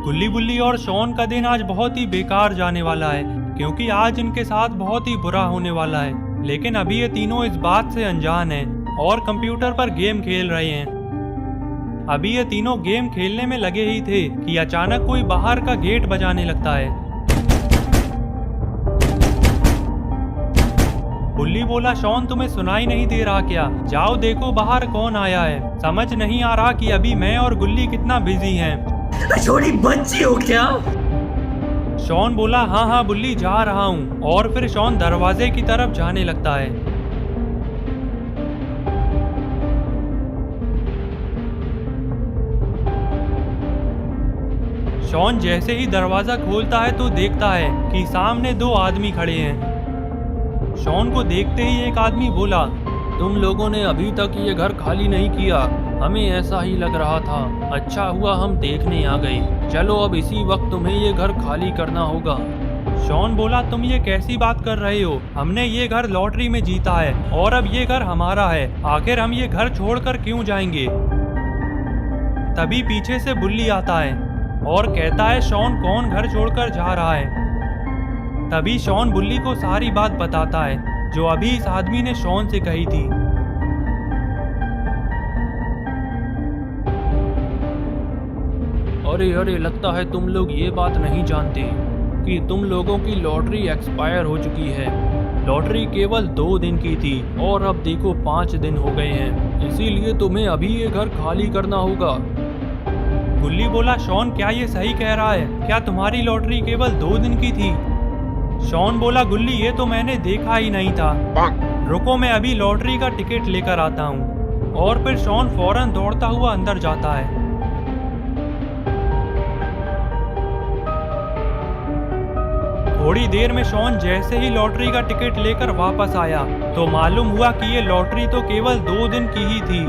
गुल्ली बुल्ली और शॉन का दिन आज बहुत ही बेकार जाने वाला है, क्योंकि आज इनके साथ बहुत ही बुरा होने वाला है। लेकिन अभी ये तीनों इस बात से अनजान हैं और कंप्यूटर पर गेम खेल रहे हैं। अभी ये तीनों गेम खेलने में लगे ही थे कि अचानक कोई बाहर का गेट बजाने लगता है। गुल्ली बोला, शॉन तुम्हें सुनाई नहीं दे रहा क्या? जाओ देखो बाहर कौन आया है। समझ नहीं आ रहा कि अभी मैं और गुल्ली कितना बिजी हैं। छोटी बच्ची हो क्या? शॉन बोला, हाँ हाँ बुल्ली, जा रहा हूँ। और फिर शॉन दरवाजे की तरफ जाने लगता है। शॉन जैसे ही दरवाजा खोलता है तो देखता है कि सामने दो आदमी खड़े हैं। शॉन को देखते ही एक आदमी बोला, तुम लोगों ने अभी तक ये घर खाली नहीं किया। हमें ऐसा ही लग रहा था। अच्छा हुआ हम देखने आ गए। चलो अब इसी वक्त तुम्हें ये घर खाली करना होगा। शॉन बोला, तुम ये कैसी बात कर रहे हो? हमने ये घर लॉटरी में जीता है और अब ये घर हमारा है। आखिर हम ये घर छोड़कर क्यों जाएंगे? तभी पीछे से बुल्ली आता है और कहता है, शॉन कौन घर छोड़कर जा रहा है? तभी शॉन बुल्ली को सारी बात बताता है जो अभी इस आदमी ने शॉन से कही थी। अरे अरे, लगता है तुम लोग ये बात नहीं जानते कि तुम लोगों की लॉटरी एक्सपायर हो चुकी है। लॉटरी केवल 2 दिन की थी और अब देखो 5 दिन हो गए हैं। इसीलिए तुम्हें अभी ये घर खाली करना होगा। गुल्ली बोला, शॉन क्या ये सही कह रहा है? क्या तुम्हारी लॉटरी केवल 2 दिन की थी? शॉन बोला, गुल्ली ये तो मैंने देखा ही नहीं था। रुको मैं अभी लॉटरी का टिकट लेकर आता हूँ। और फिर शॉन फौरन दौड़ता हुआ अंदर जाता है। थोड़ी देर में शॉन जैसे ही लॉटरी का टिकट लेकर वापस आया तो मालूम हुआ कि ये लॉटरी तो केवल 2 दिन की ही थी।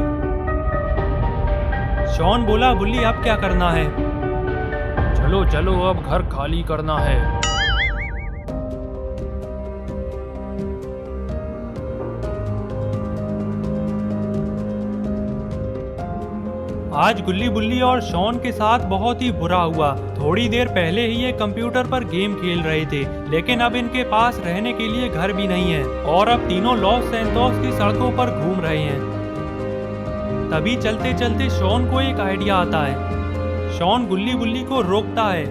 शॉन बोला, बुल्ली अब क्या करना है? चलो चलो अब घर खाली करना है। आज गुल्ली बुल्ली और शॉन के साथ बहुत ही बुरा हुआ। थोड़ी देर पहले ही ये कंप्यूटर पर गेम खेल रहे थे, लेकिन अब इनके पास रहने के लिए घर भी नहीं है और अब तीनों लॉस सैंतोस की सड़कों पर घूम रहे हैं। तभी चलते चलते शॉन को एक आइडिया आता है। शॉन गुल्ली बुल्ली को रोकता है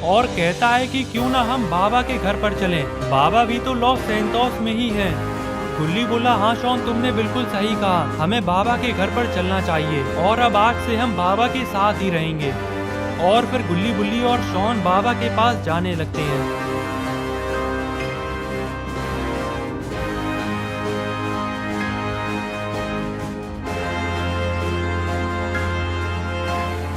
और कहता है कि क्यों ना हम बाबा के घर पर चलें। बाबा भी तो लॉस सैंतोस में ही हैं। गुल्ली बोला, हाँ शॉन तुमने बिल्कुल सही कहा। हमें बाबा के घर पर चलना चाहिए और अब आज से हम बाबा के साथ ही रहेंगे। और फिर गुल्ली बुल्ली और शॉन बाबा के पास जाने लगते हैं।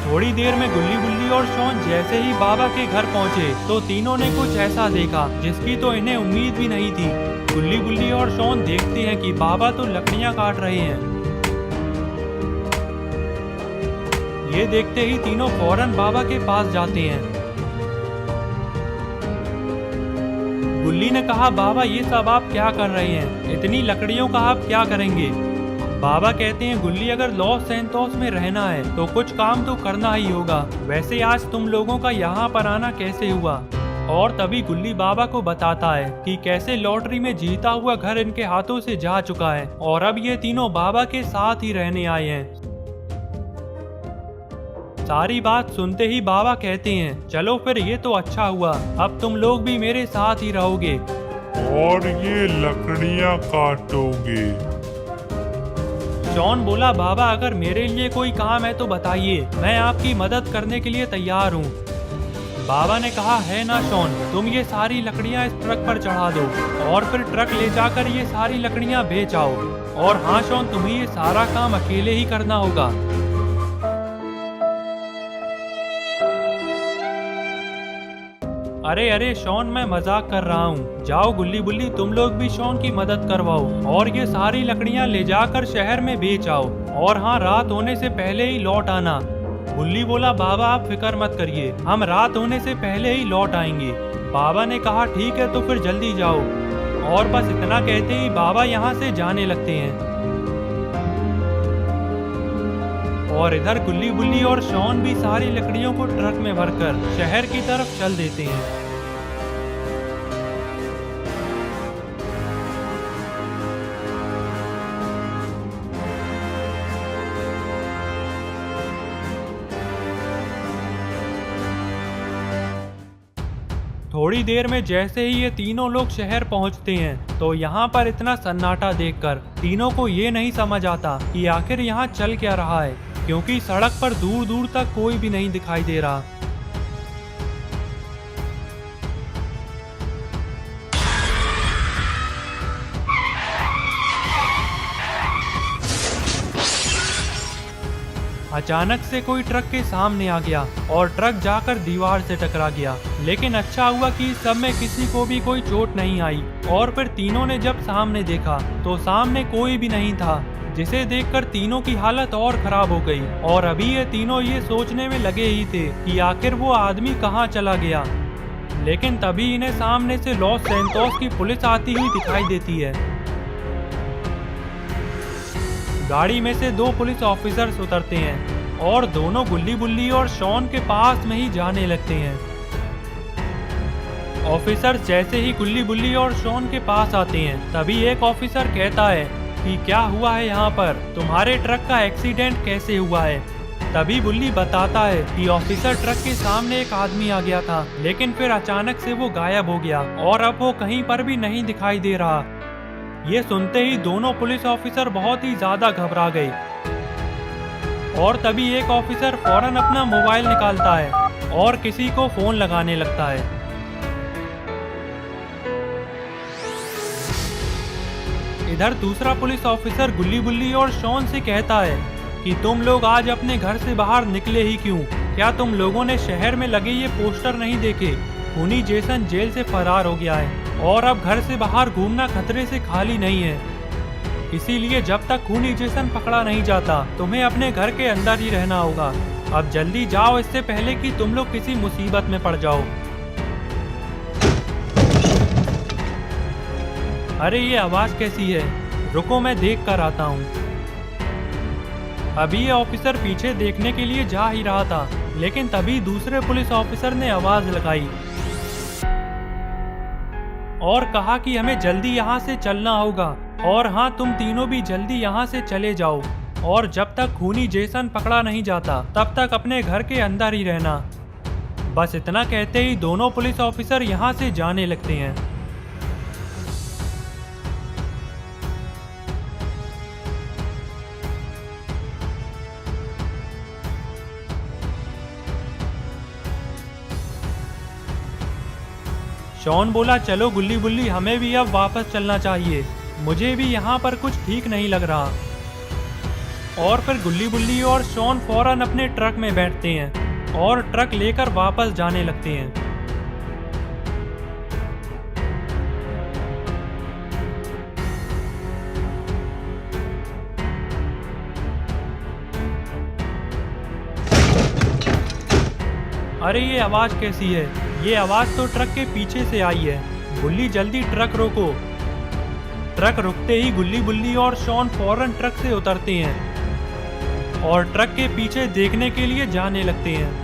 थोड़ी देर में गुल्ली बुल्ली और शॉन जैसे ही बाबा के घर पहुंचे तो तीनों ने कुछ ऐसा देखा जिसकी तो इन्हें उम्मीद भी नहीं थी। गुल्ली बुल्ली और शॉन देखते हैं कि बाबा तो लकड़ियां काट रहे हैं। ये देखते ही तीनों फौरन बाबा के पास जाते हैं। गुल्ली ने कहा, बाबा ये सब आप क्या कर रहे हैं? इतनी लकड़ियों का आप क्या करेंगे? बाबा कहते हैं, गुल्ली अगर लॉस सैंतोस में रहना है तो कुछ काम तो करना ही होगा। वैसे आज तुम लोगों का यहाँ पर आना कैसे हुआ? और तभी गुल्ली बाबा को बताता है कि कैसे लॉटरी में जीता हुआ घर इनके हाथों से जा चुका है और अब ये तीनों बाबा के साथ ही रहने आए हैं। सारी बात सुनते ही बाबा कहते हैं, चलो फिर ये तो अच्छा हुआ, अब तुम लोग भी मेरे साथ ही रहोगे और ये लकड़ियां काटोगे। शॉन बोला, बाबा अगर मेरे लिए कोई काम है तो बताइए, मैं आपकी मदद करने के लिए तैयार हूँ। बाबा ने कहा, है ना शॉन, तुम ये सारी लकड़ियां इस ट्रक पर चढ़ा दो और फिर ट्रक ले जाकर ये सारी लकड़ियां बेच आओ। और हाँ शॉन, तुम्हें ये सारा काम अकेले ही करना होगा। अरे अरे शॉन, मैं मजाक कर रहा हूँ। जाओ गुल्ली बुल्ली, तुम लोग भी शॉन की मदद करवाओ और ये सारी लकड़ियां ले जाकर शहर में बेच आओ। और हाँ, रात होने से पहले ही लौट आना। गुल्ली बोला, बाबा आप फिक्र मत करिए, हम रात होने से पहले ही लौट आएंगे। बाबा ने कहा, ठीक है तो फिर जल्दी जाओ। और बस इतना कहते ही बाबा यहाँ से जाने लगते हैं। और इधर गुल्ली बुल्ली और शॉन भी सारी लकड़ियों को ट्रक में भरकर शहर की तरफ चल देते हैं। थोड़ी देर में जैसे ही ये तीनों लोग शहर पहुंचते हैं तो यहाँ पर इतना सन्नाटा देखकर तीनों को ये नहीं समझ आता कि आखिर यहाँ चल क्या रहा है, क्योंकि सड़क पर दूर दूर तक कोई भी नहीं दिखाई दे रहा। अचानक से कोई ट्रक के सामने आ गया और ट्रक जाकर दीवार से टकरा गया, लेकिन अच्छा हुआ कि इस सब में किसी को भी कोई चोट नहीं आई। और फिर तीनों ने जब सामने देखा तो सामने कोई भी नहीं था, जिसे देखकर तीनों की हालत और खराब हो गई। और अभी ये तीनों ये सोचने में लगे ही थे कि आखिर वो आदमी कहाँ चला गया, लेकिन तभी इन्हें सामने से लॉस सैंटोस की पुलिस आती हुई दिखाई देती है। गाड़ी में से 2 पुलिस ऑफिसर्स उतरते हैं और दोनों गुल्ली बुल्ली और शॉन के पास में ही जाने लगते हैं। ऑफिसर्स जैसे ही गुल्ली बुल्ली और शॉन के पास आते हैं तभी एक ऑफिसर कहता है कि क्या हुआ है यहाँ पर, तुम्हारे ट्रक का एक्सीडेंट कैसे हुआ है। तभी बुल्ली बताता है कि ऑफिसर ट्रक के सामने एक आदमी आ गया था, लेकिन फिर अचानक से वो गायब हो गया और अब वो कहीं पर भी नहीं दिखाई दे रहा। ये सुनते ही दोनों पुलिस ऑफिसर बहुत ही ज्यादा घबरा गए और तभी एक ऑफिसर फौरन अपना मोबाइल निकालता है और किसी को फोन लगाने लगता है। इधर दूसरा पुलिस ऑफिसर गुल्ली बुल्ली और शॉन से कहता है कि तुम लोग आज अपने घर से बाहर निकले ही क्यों? क्या तुम लोगों ने शहर में लगे ये पोस्टर नहीं देखे? खूनी जेसन जेल से फरार हो गया है और अब घर से बाहर घूमना खतरे से खाली नहीं है। इसीलिए जब तक खूनी जेसन पकड़ा नहीं जाता तुम्हें अपने घर के अंदर ही रहना होगा। अब जल्दी जाओ, इससे पहले कि तुम लोग किसी मुसीबत में पड़ जाओ। अरे ये आवाज कैसी है? रुको मैं देख कर आता हूँ। अभी ये ऑफिसर पीछे देखने के लिए जा ही रहा था, लेकिन तभी दूसरे पुलिस ऑफिसर ने आवाज लगाई और कहा कि हमें जल्दी यहाँ से चलना होगा और हाँ, तुम तीनों भी जल्दी यहाँ से चले जाओ और जब तक खूनी जेसन पकड़ा नहीं जाता तब तक अपने घर के अंदर ही रहना। बस इतना कहते ही दोनों पुलिस ऑफिसर यहाँ से जाने लगते हैं। शॉन बोला, चलो गुल्ली बुल्ली, हमें भी अब वापस चलना चाहिए, मुझे भी यहाँ पर कुछ ठीक नहीं लग रहा। और फिर गुल्ली बुल्ली और शॉन फौरन अपने ट्रक में बैठते हैं और ट्रक लेकर वापस जाने लगते हैं। अरे ये आवाज कैसी है? ये आवाज तो ट्रक के पीछे से आई है। गुल्ली जल्दी ट्रक रोको। ट्रक रुकते ही गुल्ली बुल्ली और शॉन फौरन ट्रक से उतरते हैं और ट्रक के पीछे देखने के लिए जाने लगते हैं।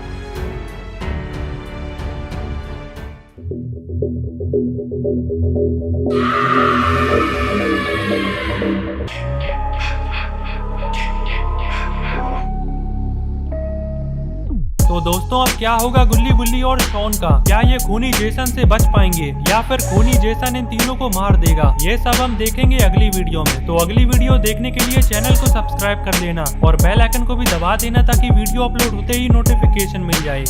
तो दोस्तों अब क्या होगा गुल्ली बुल्ली और शॉन का? क्या ये खूनी जेसन से बच पाएंगे या फिर खूनी जेसन इन तीनों को मार देगा? ये सब हम देखेंगे अगली वीडियो में। तो अगली वीडियो देखने के लिए चैनल को सब्सक्राइब कर लेना और बेल आइकन को भी दबा देना ताकि वीडियो अपलोड होते ही नोटिफिकेशन मिल जाए।